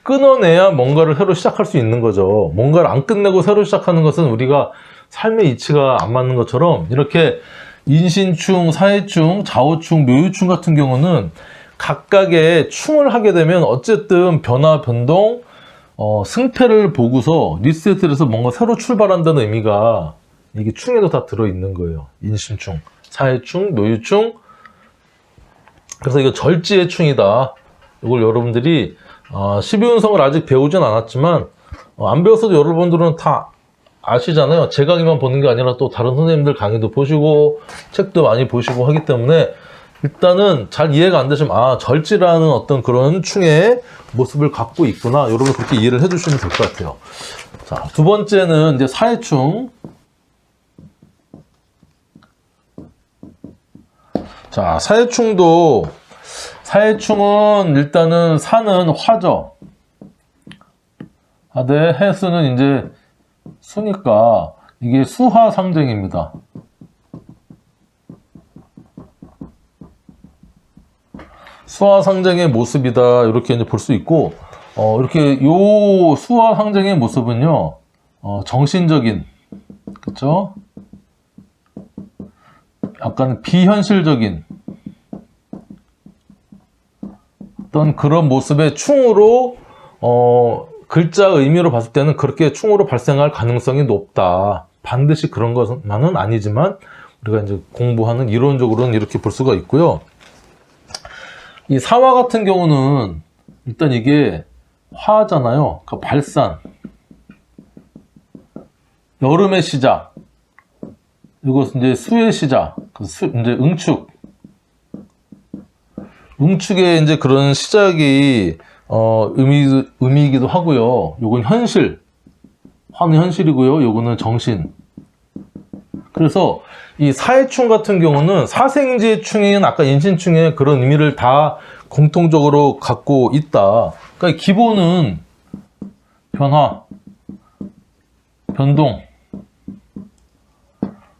끊어내야 뭔가를 새로 시작할 수 있는 거죠. 뭔가를 안 끝내고 새로 시작하는 것은 우리가 삶의 이치가 안 맞는 것처럼, 이렇게 인신충, 사해충, 자오충, 묘유충 같은 경우는 각각의 충을 하게 되면 어쨌든 변화, 변동, 승패를 보고서 리셋을 해서 뭔가 새로 출발한다는 의미가 이게 충에도 다 들어있는 거예요. 인신충, 사해충, 묘유충. 그래서 이거 절지의 충이다. 이걸 여러분들이 12운성을 아직 배우진 않았지만, 안 배웠어도 여러분들은 다 아시잖아요. 제 강의만 보는 게 아니라 또 다른 선생님들 강의도 보시고 책도 많이 보시고 하기 때문에, 일단은 잘 이해가 안 되시면 절지라는 어떤 그런 충의 모습을 갖고 있구나, 여러분 그렇게 이해를 해주시면 될 것 같아요. 자, 두 번째는 이제 사해충. 자, 사해충도 사해충은 일단은 사는 화죠. 하되 해수는 이제 수니까 이게 수화상쟁입니다. 수화상쟁의 모습이다 이렇게 이제 볼 수 있고, 이렇게 요 수화상쟁의 모습은요, 정신적인, 그쵸? 약간 비현실적인 어떤 그런 모습의 충으로 글자 의미로 봤을 때는 그렇게 충으로 발생할 가능성이 높다. 반드시 그런 것만은 아니지만 우리가 이제 공부하는 이론적으로는 이렇게 볼 수가 있고요. 이 사화 같은 경우는 일단 이게 화잖아요. 그 발산, 여름의 시작, 이것은 이제 수의 시작, 이제 응축의 이제 그런 시작이 의미이기도 하고요. 요건 현실, 화는 현실이고요. 요거는 정신. 그래서 이 사해충 같은 경우는 사생지충인 아까 인신충의 그런 의미를 다 공통적으로 갖고 있다. 그러니까 기본은 변화, 변동,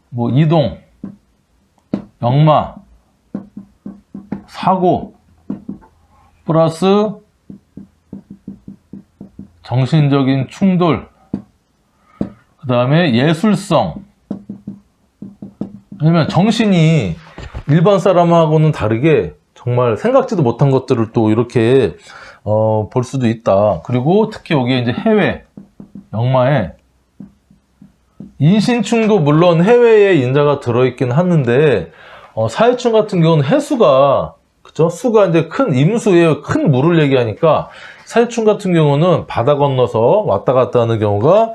뭐 이동, 역마, 사고, 플러스 정신적인 충돌, 그 다음에 예술성. 왜냐면 정신이 일반 사람하고는 다르게 정말 생각지도 못한 것들을 또 이렇게 볼 수도 있다. 그리고 특히 여기에 이제 해외, 역마에 인신충도 물론 해외에 인자가 들어있긴 하는데, 사해충 같은 경우는 해수가, 그쵸? 수가 이제 큰 임수에 큰 물을 얘기하니까 사해충 같은 경우는 바다 건너서 왔다 갔다 하는 경우가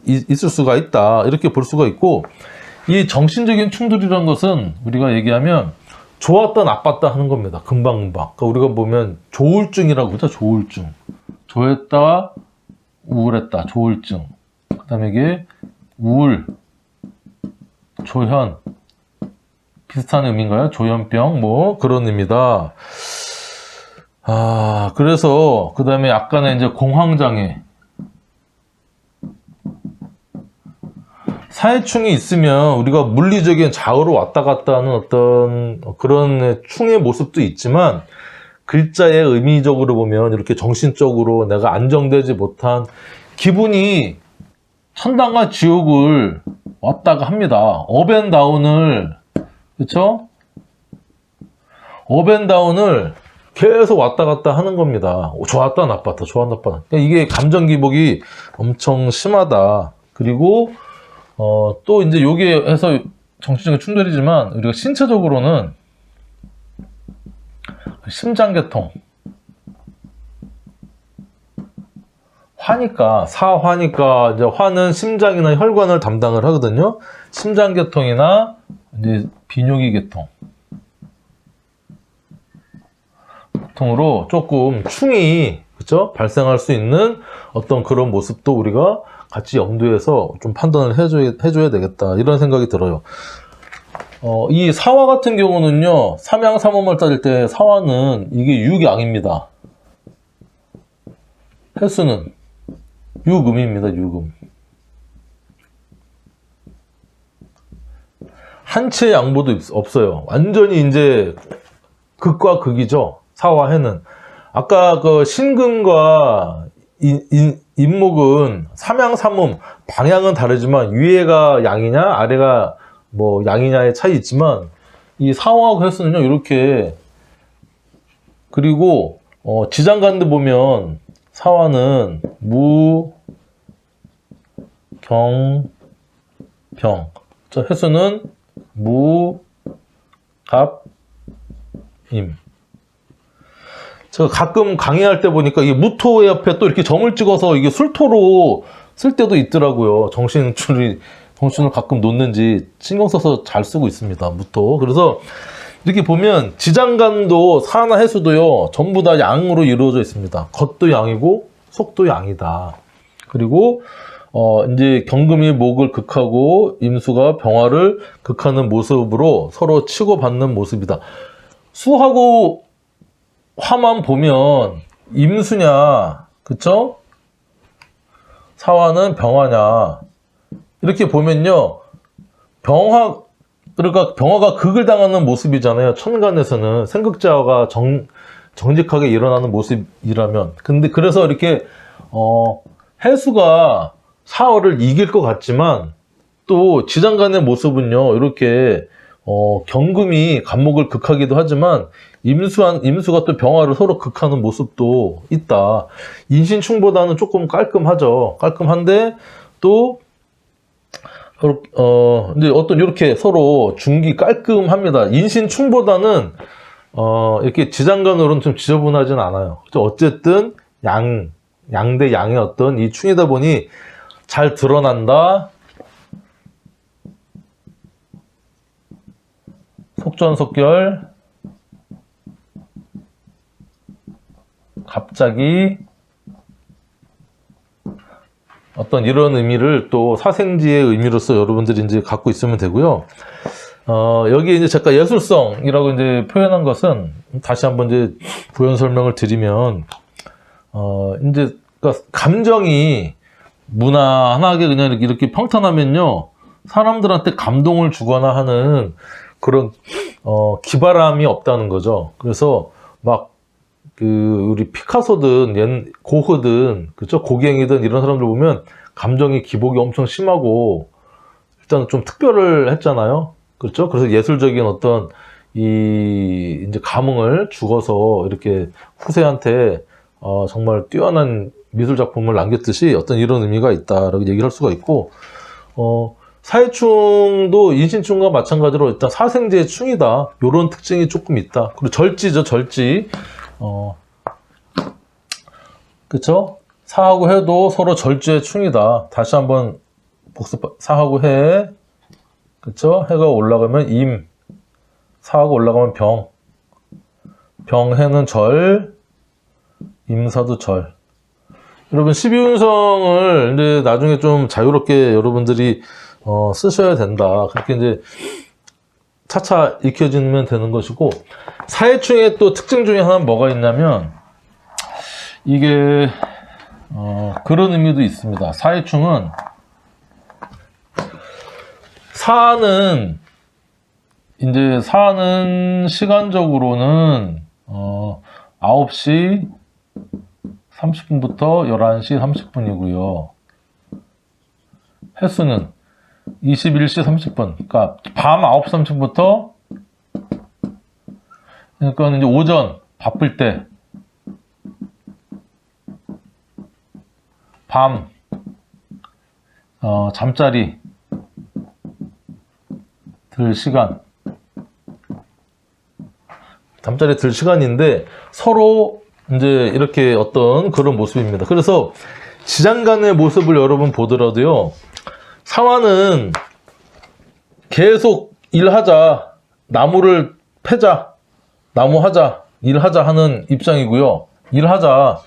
있을 수가 있다. 이렇게 볼 수가 있고, 이 정신적인 충돌이라는 것은 우리가 얘기하면 좋았다 나빴다 하는 겁니다. 금방금방. 그러니까 우리가 보면 조울증이라고 하죠. 조울증. 좋았다, 우울했다. 조울증. 그 다음에 이게 우울, 조현. 비슷한 의미인가요? 조현병, 뭐 그런 의미다. 그래서 그 다음에 약간의 이제 공황장애. 사해충이 있으면 우리가 물리적인 좌우로 왔다 갔다 하는 어떤 그런 충의 모습도 있지만, 글자의 의미적으로 보면 이렇게 정신적으로 내가 안정되지 못한 기분이 천당과 지옥을 왔다가 합니다. 업앤다운을, 그쵸? 업앤다운을 계속 왔다 갔다 하는 겁니다. 좋았다 나빴다, 좋았다 나빴다. 그러니까 이게 감정 기복이 엄청 심하다. 그리고 또 이제 여기에 해서 정신적인 충돌이지만 우리가 신체적으로는 심장계통, 화니까, 사화니까 이제 화는 심장이나 혈관을 담당을 하거든요. 심장계통이나 이제 비뇨기 계통. 통으로 조금 충이, 그쵸? 발생할 수 있는 어떤 그런 모습도 우리가 같이 염두에서 좀 판단을 해줘야 되겠다. 이런 생각이 들어요. 이 사화 같은 경우는요, 삼양삼엄을 따질 때 사화는 이게 육양입니다. 해수는 육음입니다. 육음. 한치의 양보도 없어요. 완전히 이제 극과 극이죠. 사화해는. 아까 그 신금과 임목은 삼양삼음, 방향은 다르지만 위에가 양이냐 아래가 뭐 양이냐의 차이 있지만, 이 사화하고 해수는요 이렇게. 그리고 지장간도 보면 사화는 무, 경, 병. 저 해수는 무, 갑, 임. 제가 가끔 강의할 때 보니까 이 무토 옆에 또 이렇게 점을 찍어서 이게 술토로 쓸 때도 있더라고요. 정신을 가끔 놓는지 신경 써서 잘 쓰고 있습니다. 무토. 그래서 이렇게 보면 지장간도 사나 해수도요 전부 다 양으로 이루어져 있습니다. 겉도 양이고 속도 양이다. 그리고 이제 경금이 목을 극하고 임수가 병화를 극하는 모습으로 서로 치고받는 모습이다. 수하고 화만 보면 임수냐, 그쵸? 사화는 병화냐. 이렇게 보면요, 그러니까 병화가 극을 당하는 모습이잖아요. 천간에서는 생극자가 정직하게 일어나는 모습이라면. 근데 그래서 이렇게 해수가 사화를 이길 것 같지만 또 지장간의 모습은요, 이렇게 경금이 간목을 극하기도 하지만 임수가 또 병화를 서로 극하는 모습도 있다. 인신충보다는 조금 깔끔하죠. 깔끔한데 또 이제 어떤 이렇게 서로 중기 깔끔합니다. 인신충보다는 이렇게 지장간으로는 좀 지저분하진 않아요. 어쨌든 양 대 양의 어떤 이 충이다 보니 잘 드러난다. 속전속결, 갑자기 어떤 이런 의미를 또 사생지의 의미로서 여러분들이 이제 갖고 있으면 되고요. 여기에 이제 제가 예술성이라고 이제 표현한 것은 다시 한번 이제 부연 설명을 드리면, 이제 그러니까 감정이 무난하게 그냥 이렇게 평탄하면요, 사람들한테 감동을 주거나 하는 그런 기발함이 없다는 거죠. 그래서 막 우리 피카소든 고흐든 그쵸, 고갱이든 이런 사람들 보면 감정이 기복이 엄청 심하고 일단 좀 특별했잖아요. 그렇죠? 그래서 예술적인 어떤 이제 감흥을 주어서 이렇게 후세한테 정말 뛰어난 미술 작품을 남겼듯이 어떤 이런 의미가 있다라고 얘기를 할 수가 있고, 사해충도 인신충과 마찬가지로 일단 사생제의 충이다. 요런 특징이 조금 있다. 그리고 절지죠, 절지. 그쵸? 사하고 해도 서로 절지의 충이다. 다시 한번 사하고 해. 그쵸? 해가 올라가면 임. 사하고 올라가면 병. 병해는 절. 임사도 절. 여러분, 12운성을 이제 나중에 좀 자유롭게 여러분들이 쓰셔야 된다. 그렇게 이제 차차 익혀지면 되는 것이고, 사해충의 또 특징 중에 하나는 뭐가 있냐면, 이게 그런 의미도 있습니다. 사해충은 사는 시간적으로는 9시 30분부터 11시 30분이고요. 횟수는 21시 30분. 그러니까 밤 9시 30분부터, 그러니까 이제 오전 바쁠 때, 밤 잠자리 들 시간인데 서로 이제 이렇게 어떤 그런 모습입니다. 그래서 지장간의 모습을 여러분 보더라도요, 사화는 계속 일하자, 나무를 패자, 나무하자, 일하자 하는 입장이고요. 일하자.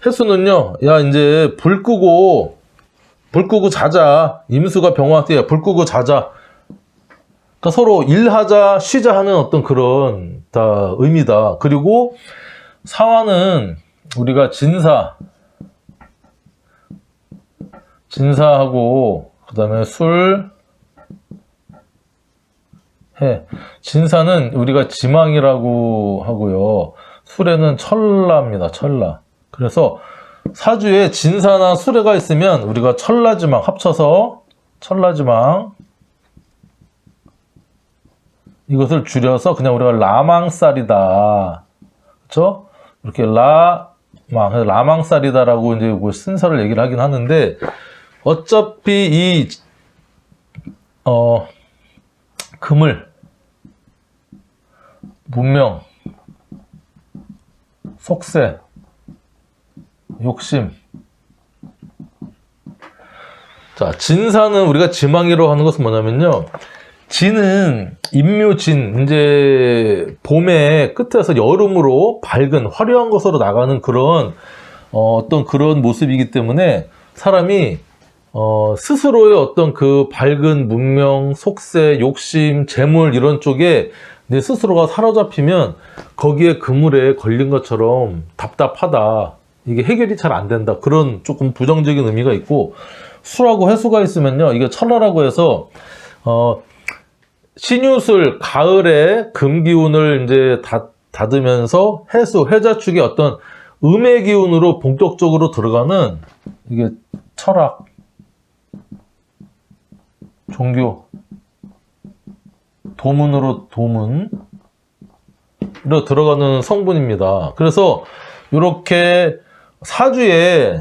횟수는요, 야, 이제 불 끄고 자자. 임수가 병화한테 불 끄고 자자. 그러니까 서로 일하자, 쉬자 하는 어떤 그런 다 의미다. 그리고 사화는 우리가 진사하고 그다음에 술, 해. 진사는 우리가 지망이라고 하고요. 술에는 철라입니다. 철라. 그래서 사주에 진사나 수레가 있으면 우리가 철라지망 합쳐서 철라지망, 이것을 줄여서 그냥 우리가 라망살이다. 그렇죠? 이렇게 라망살이다라고 이제 뭐 순서를 얘기를 하긴 하는데, 어차피 이 금을 문명, 속세, 욕심. 자, 진사는 우리가 지망이라고 하는 것은 뭐냐면요, 진은 임묘진, 이제 봄의 끝에서 여름으로 밝은 화려한 것으로 나가는 그런 어떤 그런 모습이기 때문에 사람이 스스로의 어떤 그 밝은 문명, 속세, 욕심, 재물 이런 쪽에 내 스스로가 사로잡히면 거기에 그물에 걸린 것처럼 답답하다. 이게 해결이 잘 안 된다. 그런 조금 부정적인 의미가 있고, 수하고 해수가 있으면요, 이게 철화라고 해서 신유술 가을에 금기운을 이제 닫으면서 해자축의 어떤 음의 기운으로 본격적으로 들어가는 이게 철학, 종교, 도문으로 들어가는 성분입니다. 그래서 이렇게 사주에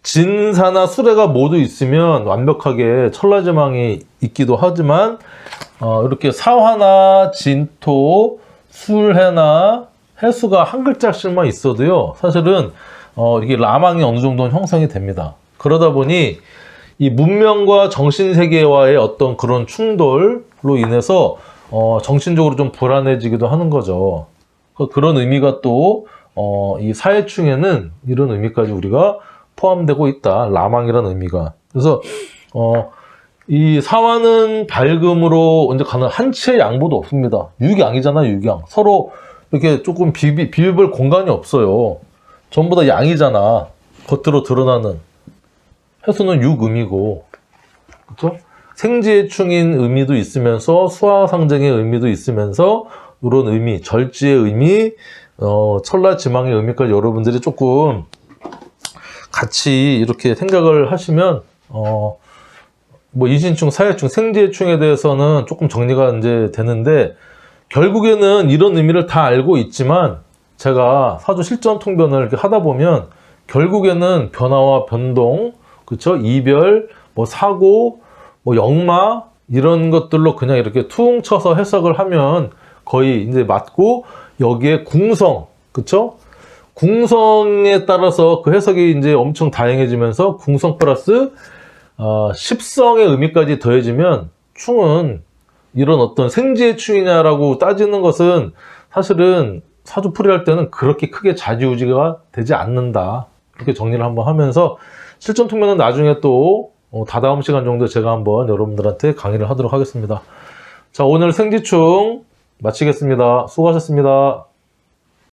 진사나 수레가 모두 있으면 완벽하게 천라지망이 있기도 하지만 이렇게 사화나 진토, 술해나 해수가 한 글자씩만 있어도요, 사실은 이게 라망이 어느 정도는 형성이 됩니다. 그러다 보니 이 문명과 정신세계와의 어떤 그런 충돌로 인해서 정신적으로 좀 불안해지기도 하는 거죠. 그런 의미가 또 이 사해충에는 이런 의미까지 우리가 포함되고 있다. 라망이라는 의미가. 그래서 이 사화는 밝음으로 이제 가는 한치의 양보도 없습니다. 육양이잖아요, 육양. 서로 이렇게 조금 비빌 공간이 없어요. 전부 다 양이잖아. 겉으로 드러나는. 해수는 육음이고, 그렇죠? 생지의 충인 의미도 있으면서 수화 상징의 의미도 있으면서 이런 의미, 절지의 의미, 천라지망의 의미까지 여러분들이 조금 같이 이렇게 생각을 하시면 뭐 이신충, 사해충, 생지의 충에 대해서는 조금 정리가 이제 되는데, 결국에는 이런 의미를 다 알고 있지만 제가 사주 실전 통변을 이렇게 하다 보면 결국에는 변화와 변동, 그쵸? 이별, 뭐 사고, 뭐 역마 이런 것들로 그냥 이렇게 퉁 쳐서 해석을 하면 거의 이제 맞고, 여기에 궁성, 그쵸? 궁성에 따라서 그 해석이 이제 엄청 다양해지면서 궁성 플러스 십성의 의미까지 더해지면 충은 이런 어떤 생지의 충이냐라고 따지는 것은 사실은 사주풀이할 때는 그렇게 크게 좌지우지가 되지 않는다. 그렇게 정리를 한번 하면서 실전 통면은 나중에 또 다다음 시간 정도 제가 한번 여러분들한테 강의를 하도록 하겠습니다. 자, 오늘 생지충 마치겠습니다. 수고하셨습니다.